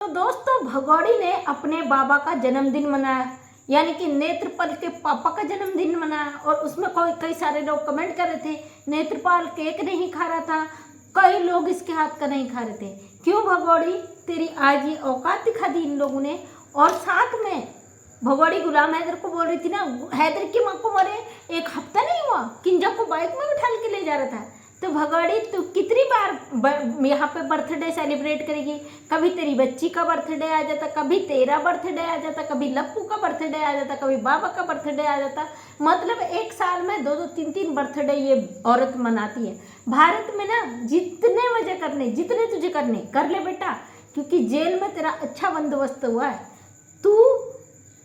तो दोस्तों भगोड़ी ने अपने बाबा का जन्मदिन मनाया, यानी कि नेत्रपाल के पापा का जन्मदिन मनाया। और उसमें कई सारे लोग कमेंट कर रहे थे नेत्रपाल केक नहीं खा रहा था, कई लोग इसके हाथ का नहीं खा रहे थे। क्यों भगोड़ी, तेरी आज ये औकात दिखा दी इन लोगों ने। और साथ में भगोड़ी गुलाम हैदर को बोल रही थी ना, हैदर की माँ को मरे 1 हफ्ता नहीं हुआ, किंजा को बाइक में बिठा के ले जा रहा था। तो भगोड़ी तू कितनी बार यहाँ पे बर्थडे सेलिब्रेट करेगी। कभी तेरी बच्ची का बर्थडे आ जाता, कभी तेरा बर्थडे आ जाता, कभी लप्पू का बर्थडे आ जाता, कभी बाबा का बर्थडे आ जाता। मतलब एक साल में 2-2, 3-3 बर्थडे ये औरत मनाती है। भारत में ना जितने मजे करने, जितने तुझे करने कर ले बेटा, क्योंकि जेल में तेरा अच्छा बंदोबस्त हुआ है। तू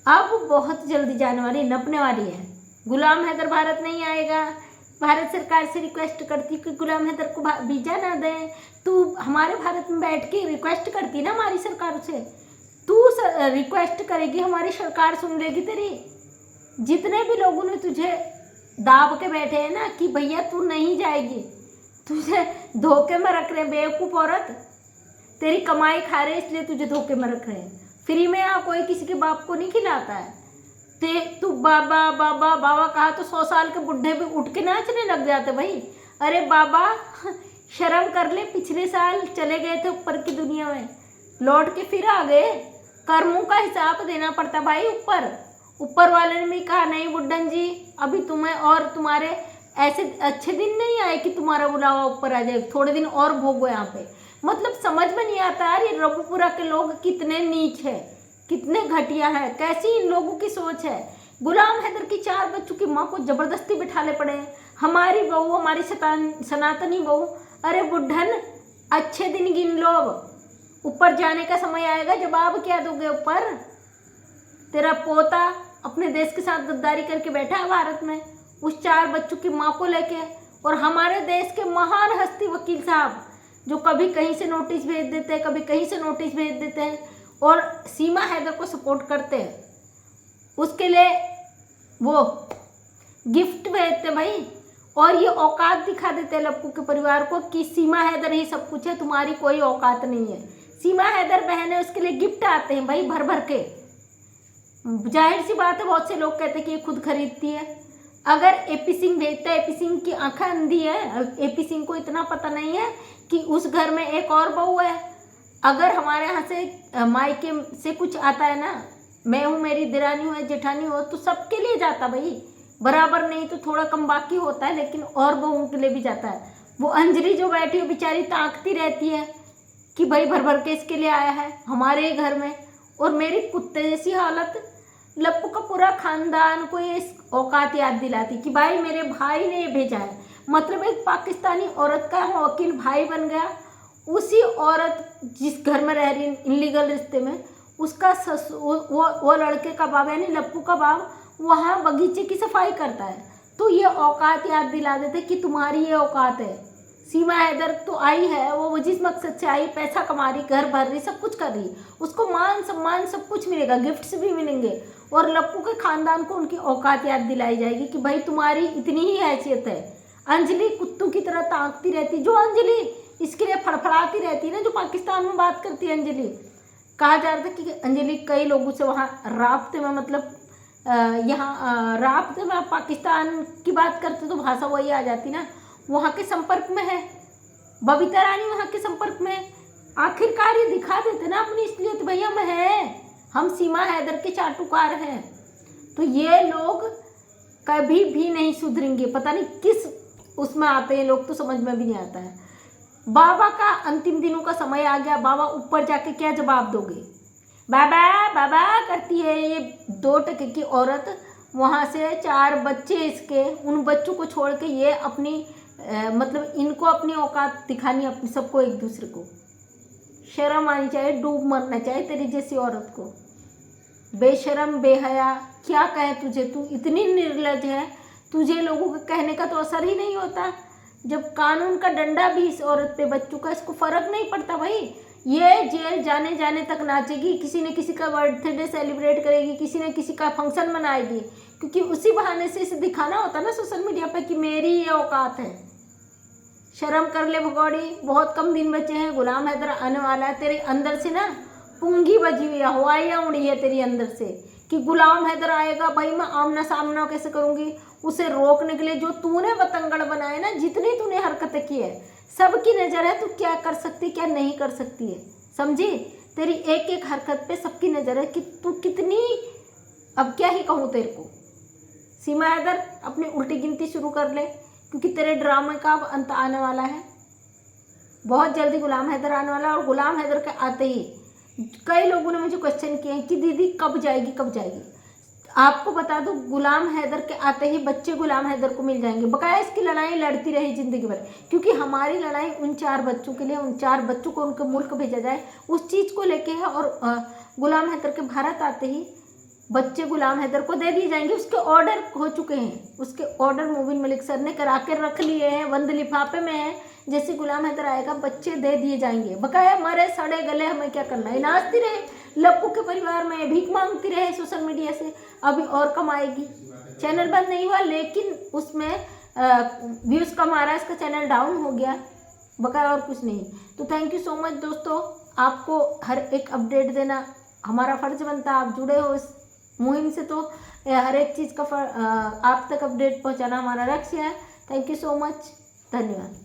अब बहुत जल्दी जाने वाली, नपने वाली है। गुलाम हैदर भारत नहीं आएगा। भारत सरकार से रिक्वेस्ट करती कि गुलाम हैदर को वीजा ना दें। तू हमारे भारत में बैठ के रिक्वेस्ट करती ना हमारी सरकार से, तू रिक्वेस्ट करेगी, हमारी सरकार सुन लेगी तेरी। जितने भी लोगों ने तुझे दाब के बैठे हैं ना कि भैया तू नहीं जाएगी, तुझे धोखे में रख रहे हैं बेवकूफ़ औरत। तेरी कमाई खा रहे इसलिए तुझे धोखे में रख रहे हैं। फ्री में यहाँ कोई किसी के बाप को नहीं खिलाता है। तू बाबा बाबा बाबा कहा तो 100 साल के बुढ़े भी उठ के नाचने लग जाते भाई। अरे बाबा शर्म कर ले, पिछले साल चले गए थे ऊपर की दुनिया में, लौट के फिर आ गए। कर्मों का हिसाब देना पड़ता भाई। ऊपर वाले ने भी कहा नहीं बुड्ढन जी, अभी तुम्हें और तुम्हारे ऐसे अच्छे दिन नहीं आए कि तुम्हारा बुलावा ऊपर आ जाए, थोड़े दिन और भोगो यहाँ पे। मतलब समझ में नहीं आता यार ये रघुपुरा के लोग कितने नीच है, कितने घटिया है, कैसी इन लोगों की सोच है। गुलाम हैदर की 4 बच्चों की माँ को जबरदस्ती बिठाले पड़े हैं। हमारी बहू, हमारी सनातनी बहू। अरे बुढ़न अच्छे दिन गिन लो, अब ऊपर जाने का समय आएगा, जवाब क्या दोगे ऊपर। तेरा पोता अपने देश के साथ गद्दारी करके बैठा है भारत में, उस 4 बच्चों की माँ को लेके। और हमारे देश के महान हस्ती वकील साहब जो कभी कहीं से नोटिस भेज देते हैं, कभी कहीं से नोटिस भेज देते हैं और सीमा हैदर को सपोर्ट करते हैं, उसके लिए वो गिफ्ट भेजते भाई। और ये औकात दिखा देते हैं लप्पू के परिवार को कि सीमा हैदर ही सब कुछ है, तुम्हारी कोई औकात नहीं है। सीमा हैदर बहन है, उसके लिए गिफ्ट आते हैं भाई भर भर के। जाहिर सी बात है, बहुत से लोग कहते हैं कि ये खुद खरीदती है। अगर एपी सिंह भेजता है, एपी सिंह की आंखें अंधी है, एपी सिंह को इतना पता नहीं है कि उस घर में एक और बहू है। अगर हमारे यहाँ से मायके से कुछ आता है ना, मैं हूँ, मेरी दिरानी हो, जेठानी हो, तो सबके लिए जाता भाई, बराबर नहीं तो थोड़ा कम बाकी होता है, लेकिन और बहुओं के लिए भी जाता है। वो अंजलि जो बैठी हो बेचारी ताकती रहती है कि भाई भर भर के इसके लिए आया है हमारे घर में। और मेरी कुत्ते जैसी हालत, लप्पू का पूरा खानदान को ये औकात याद दिलाती कि भाई मेरे भाई ने ये भेजा है। मतलब एक पाकिस्तानी औरत का वकील भाई बन गया। उसी औरत जिस घर में रह रही इनलीगल रिश्ते में, उसका वो लड़के का बाप यानी लप्पू का बाप वहाँ बगीचे की सफाई करता है। तो ये औकात याद दिला देते कि तुम्हारी ये औकात है। सीमा हैदर तो आई है, वो जिस मकसद से आई, पैसा कमा रही, घर भर रही, सब कुछ कर रही, उसको मान सम्मान सब कुछ मिलेगा, गिफ्ट्स भी मिलेंगे। और लप्पू के खानदान को उनकी औकात याद दिलाई जाएगी कि भाई तुम्हारी इतनी ही हैसियत है। अंजलि कुत्तों की तरह ताकती रहती, जो अंजलि इसके लिए फड़फड़ाती रहती है ना, जो पाकिस्तान में बात करती है अंजलि। कहा जा रहा था कि अंजलि कई लोगों से वहाँ राब्ते में, मतलब यहाँ राब्ते में, पाकिस्तान की बात करते तो भाषा वही आ जाती ना, वहाँ के संपर्क में है। बबीता रानी वहाँ के संपर्क में है। आखिरकार ये दिखा देते ना अपनी इसलिए भैया हम हैं, हम सीमा हैदर के चाटुकार हैं। तो ये लोग कभी भी नहीं सुधरेंगे, पता नहीं किस उसमें आते हैं लोग, तो समझ में भी नहीं आता है। बाबा का अंतिम दिनों का समय आ गया, बाबा ऊपर जाके क्या जवाब दोगे। बाबा बाबा करती है ये 2 टके की औरत, वहाँ से 4 बच्चे इसके, उन बच्चों को छोड़ के ये अपनी मतलब इनको अपनी औकात दिखानी, अपनी सबको एक दूसरे को। शर्म आनी चाहिए, डूब मरना चाहिए तेरी जैसी औरत को। बेशरम बेहया, क्या कहे तुझे, तू इतनी निर्लज है, तुझे लोगों के कहने का तो असर ही नहीं होता। जब कानून का डंडा भी इस औरत पे बच चुका, इसको फर्क नहीं पड़ता भाई। ये जेल जाने जाने तक नाचेगी, किसी न किसी का बर्थडे सेलिब्रेट करेगी, किसी न किसी का फंक्शन मनाएगी, क्योंकि उसी बहाने से इसे दिखाना होता ना सोशल मीडिया पे कि मेरी ये औकात है। शर्म कर ले भगौड़ी, बहुत कम दिन बचे हैं, गुलाम हैदर आने वाला है। तेरे अंदर से ना पूंगी बजी हुई है, हवाइयाँ उड़ी है तेरी अंदर से कि गुलाम हैदर आएगा भाई मैं आमना सामना कैसे करूंगी, उसे रोकने के लिए जो तूने बतंगड़ बनाए ना, जितनी तूने हरकतें की है, सबकी नज़र है तू क्या कर सकती क्या नहीं कर सकती है, समझी। तेरी एक एक हरकत पे सबकी नज़र है कि तू कितनी, अब क्या ही कहूँ तेरे को। सीमा हैदर अपनी उल्टी गिनती शुरू कर ले, क्योंकि तेरे ड्रामे का अब अंत आने वाला है। बहुत जल्दी गुलाम हैदर आने वाला है, और गुलाम हैदर के आते ही कई लोगों ने मुझे क्वेश्चन किए हैं कि दीदी कब जाएगी कब जाएगी। आपको बता दूं, गुलाम हैदर के आते ही बच्चे गुलाम हैदर को मिल जाएंगे। बकाया इसकी लड़ाई लड़ती रही ज़िंदगी भर, क्योंकि हमारी लड़ाई उन 4 बच्चों के लिए, उन 4 बच्चों को उनके मुल्क भेजा जाए उस चीज़ को लेके है। और गुलाम हैदर के भारत आते ही बच्चे गुलाम हैदर को दे दिए जाएंगे। उसके ऑर्डर हो चुके हैं, उसके ऑर्डर मोबिन मलिक सर ने करा के रख लिए हैं, बंद लिफाफे में है। जैसे गुलाम हैदर आएगा बच्चे दे दिए जाएंगे। बकाया मरे सड़े गले हमें क्या करना है, नाचती रहे लप्पू के परिवार में, भीख मांगती रहे सोशल मीडिया से, अभी और कमाएगी। चैनल बंद नहीं हुआ, लेकिन उसमें व्यूज़ कम आ रहा है, इसका चैनल डाउन हो गया, बकाया और कुछ नहीं। तो थैंक यू सो मच दोस्तों, आपको हर एक अपडेट देना हमारा फ़र्ज बनता है। आप जुड़े हो इस मुहिम से, तो हर एक चीज़ का आप तक अपडेट पहुंचाना हमारा लक्ष्य है। थैंक यू सो मच, धन्यवाद।